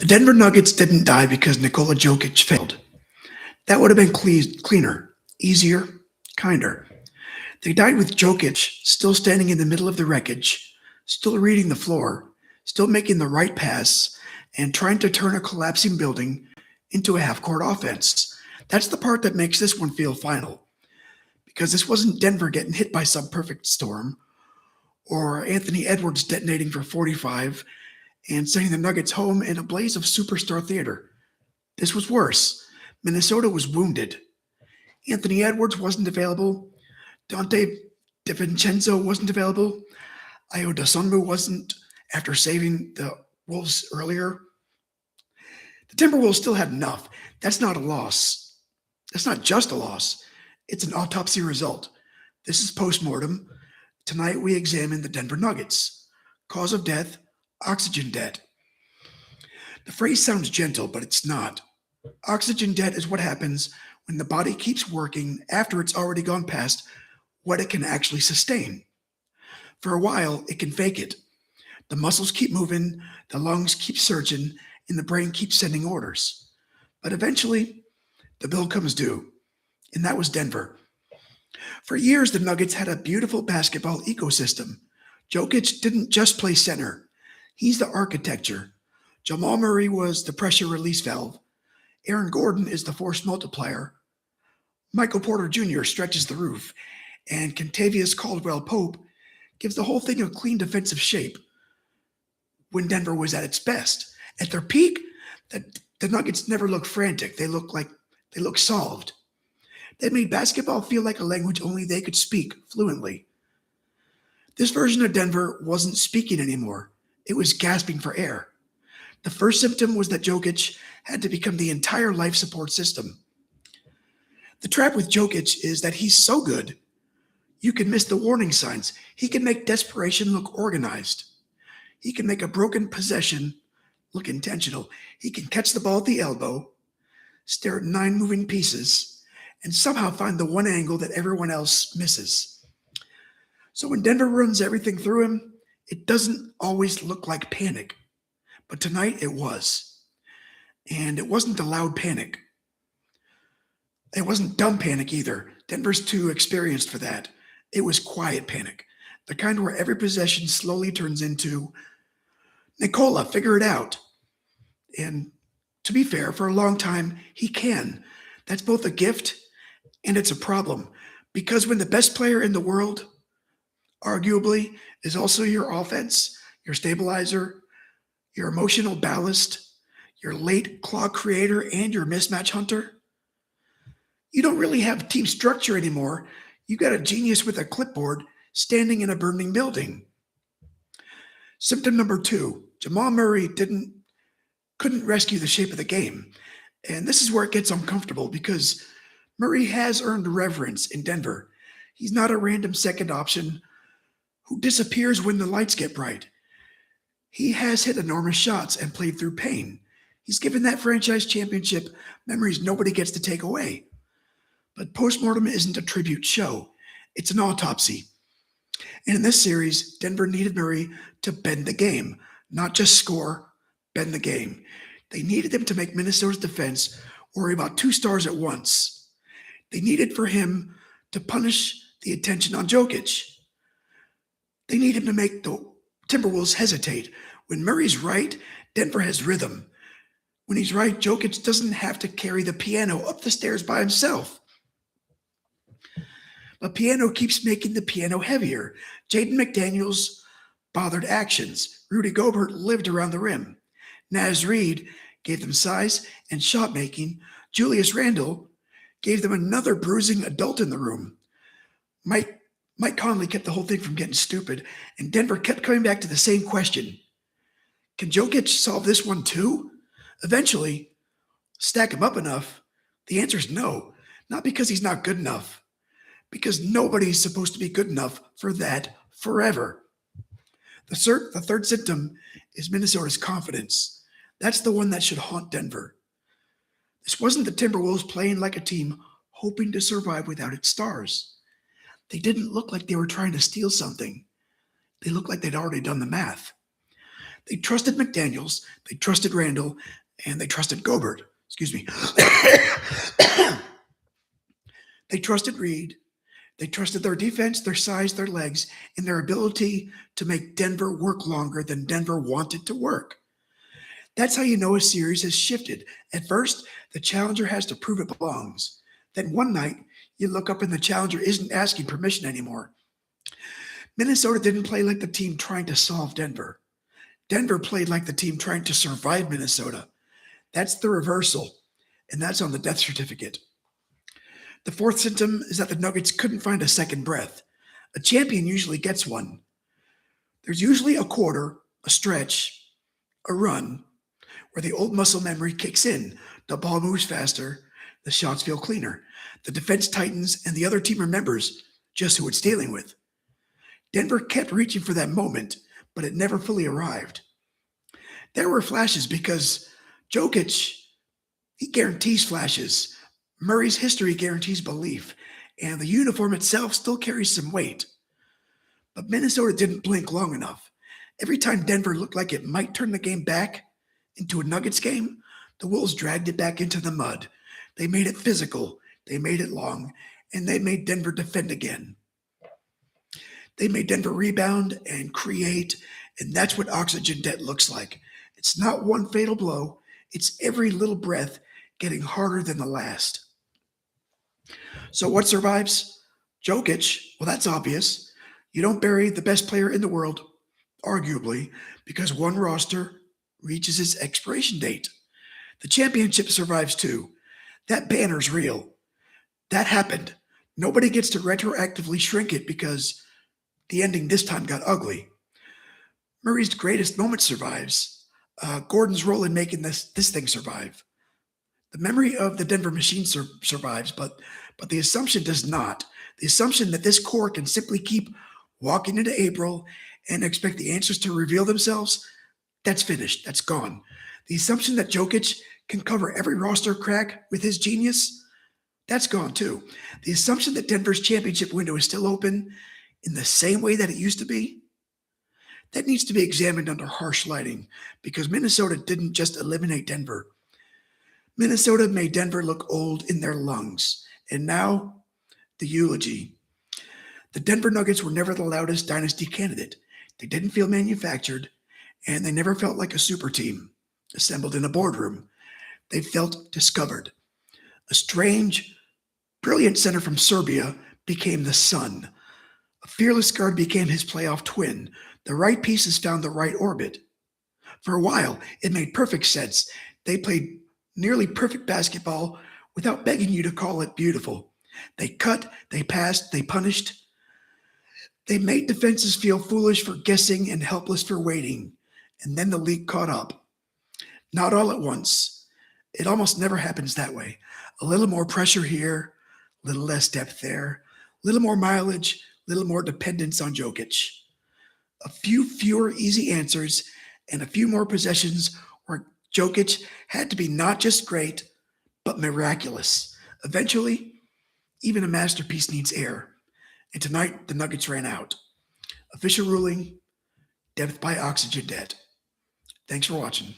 The Denver Nuggets didn't die because Nikola Jokic failed. That would have been cleaner, easier, kinder. They died with Jokic still standing in the middle of the wreckage, still reading the floor, still making the right pass, and trying to turn a collapsing building into a half court offense. That's the part that makes this one feel final. Because this wasn't Denver getting hit by some perfect storm, or Anthony Edwards detonating for 45 and sending the Nuggets home in a blaze of superstar theater. This was worse. Minnesota was wounded. Anthony Edwards wasn't available. Dante DiVincenzo wasn't available. Ayo Dosunmu wasn't after saving the Wolves earlier. The Timberwolves still had enough. That's not a loss. That's not just a loss. It's an autopsy result. This is postmortem. Tonight we examine the Denver Nuggets. Cause of death, oxygen debt. The phrase sounds gentle, but it's not. Oxygen debt is what happens when the body keeps working after it's already gone past what it can actually sustain. For a while, it can fake it. The muscles keep moving, the lungs keep surging, and the brain keeps sending orders. But eventually, the bill comes due. And that was Denver. For years, the Nuggets had a beautiful basketball ecosystem. Jokic didn't just play center. He's the architecture. Jamal Murray was the pressure release valve. Aaron Gordon is the force multiplier. Michael Porter Jr. stretches the roof. And Kentavious Caldwell-Pope gives the whole thing a clean defensive shape when Denver was at its best. At their peak, the Nuggets never looked frantic. They looked solved. They made basketball feel like a language only they could speak fluently. This version of Denver wasn't speaking anymore. It was gasping for air. The first symptom was that Jokic had to become the entire life support system. The trap with Jokic is that he's so good, you can miss the warning signs. He can make desperation look organized. He can make a broken possession look intentional. He can catch the ball at the elbow, stare at 9 moving pieces, and somehow find the one angle that everyone else misses. So when Denver runs everything through him, it doesn't always look like panic. But tonight it was. And it wasn't a loud panic. It wasn't dumb panic either. Denver's too experienced for that. It was quiet panic. The kind where every possession slowly turns into, Nikola, figure it out. And to be fair, for a long time, he can. That's both a gift and it's a problem. Because when the best player in the world, arguably, is also your offense, your stabilizer, your emotional ballast, your late clock creator, and your mismatch hunter, you don't really have team structure anymore. You got a genius with a clipboard standing in a burning building. Symptom number 2, Jamal Murray couldn't rescue the shape of the game. And this is where it gets uncomfortable because Murray has earned reverence in Denver. He's not a random second option who disappears when the lights get bright. He has hit enormous shots and played through pain. He's given that franchise championship memories nobody gets to take away. But postmortem isn't a tribute show. It's an autopsy. And in this series, Denver needed Murray to bend the game, not just score, bend the game. They needed him to make Minnesota's defense worry about 2 stars at once. They needed for him to punish the attention on Jokic. They need him to make the Timberwolves hesitate. When Murray's right, Denver has rhythm. When he's right, Jokic doesn't have to carry the piano up the stairs by himself. But piano keeps making the piano heavier. Jaden McDaniels bothered actions. Rudy Gobert lived around the rim. Naz Reid gave them size and shot making. Julius Randle gave them another bruising adult in the room. Mike Conley kept the whole thing from getting stupid, and Denver kept coming back to the same question. Can Jokic solve this one too? Eventually, stack him up enough, the answer is no. Not because he's not good enough, because nobody's supposed to be good enough for that forever. The third symptom is Minnesota's confidence. That's the one that should haunt Denver. This wasn't the Timberwolves playing like a team hoping to survive without its stars. They didn't look like they were trying to steal something. They looked like they'd already done the math. They trusted McDaniels, they trusted Randall, and they trusted Gobert. Excuse me. They trusted Reed. They trusted their defense, their size, their legs, and their ability to make Denver work longer than Denver wanted to work. That's how you know a series has shifted. At first, the challenger has to prove it belongs. Then one night, you look up and the challenger isn't asking permission anymore. Minnesota didn't play like the team trying to solve Denver. Denver played like the team trying to survive Minnesota. That's the reversal, and that's on the death certificate. The fourth symptom is that the Nuggets couldn't find a second breath. A champion usually gets one. There's usually a quarter, a stretch, a run, where the old muscle memory kicks in. The ball moves faster, the shots feel cleaner, the defense tightens, and the other team remembers just who it's dealing with. Denver kept reaching for that moment, but it never fully arrived. There were flashes because Jokic, he guarantees flashes. Murray's history guarantees belief, and the uniform itself still carries some weight. But Minnesota didn't blink long enough. Every time Denver looked like it might turn the game back into a Nuggets game, the Wolves dragged it back into the mud. They made it physical, they made it long, and they made Denver defend again. They made Denver rebound and create, and that's what oxygen debt looks like. It's not one fatal blow, it's every little breath getting harder than the last. So what survives? Jokic, well, that's obvious. You don't bury the best player in the world, arguably, because one roster reaches its expiration date. The championship survives too. That banner's real. That happened. Nobody gets to retroactively shrink it because the ending this time got ugly. Murray's greatest moment survives. Gordon's role in making this thing survive. The memory of the Denver machine survives, but the assumption does not. The assumption that this core can simply keep walking into April and expect the answers to reveal themselves, that's finished. That's gone. The assumption that Jokic can cover every roster crack with his genius, that's gone too. The assumption that Denver's championship window is still open in the same way that it used to be, that needs to be examined under harsh lighting because Minnesota didn't just eliminate Denver. Minnesota made Denver look old in their lungs. And now, the eulogy. The Denver Nuggets were never the loudest dynasty candidate. They didn't feel manufactured, and they never felt like a super team assembled in a boardroom. They felt discovered. A strange, brilliant center from Serbia became the sun. A fearless guard became his playoff twin. The right pieces found the right orbit. For a while, it made perfect sense. They played nearly perfect basketball without begging you to call it beautiful. They cut, they passed, they punished. They made defenses feel foolish for guessing and helpless for waiting. And then the league caught up. Not all at once. It almost never happens that way. A little more pressure here, a little less depth there, a little more mileage, a little more dependence on Jokic. A few fewer easy answers and a few more possessions where Jokic had to be not just great, but miraculous. Eventually, even a masterpiece needs air. And tonight, the Nuggets ran out. Official ruling, depth by oxygen debt. Thanks for watching.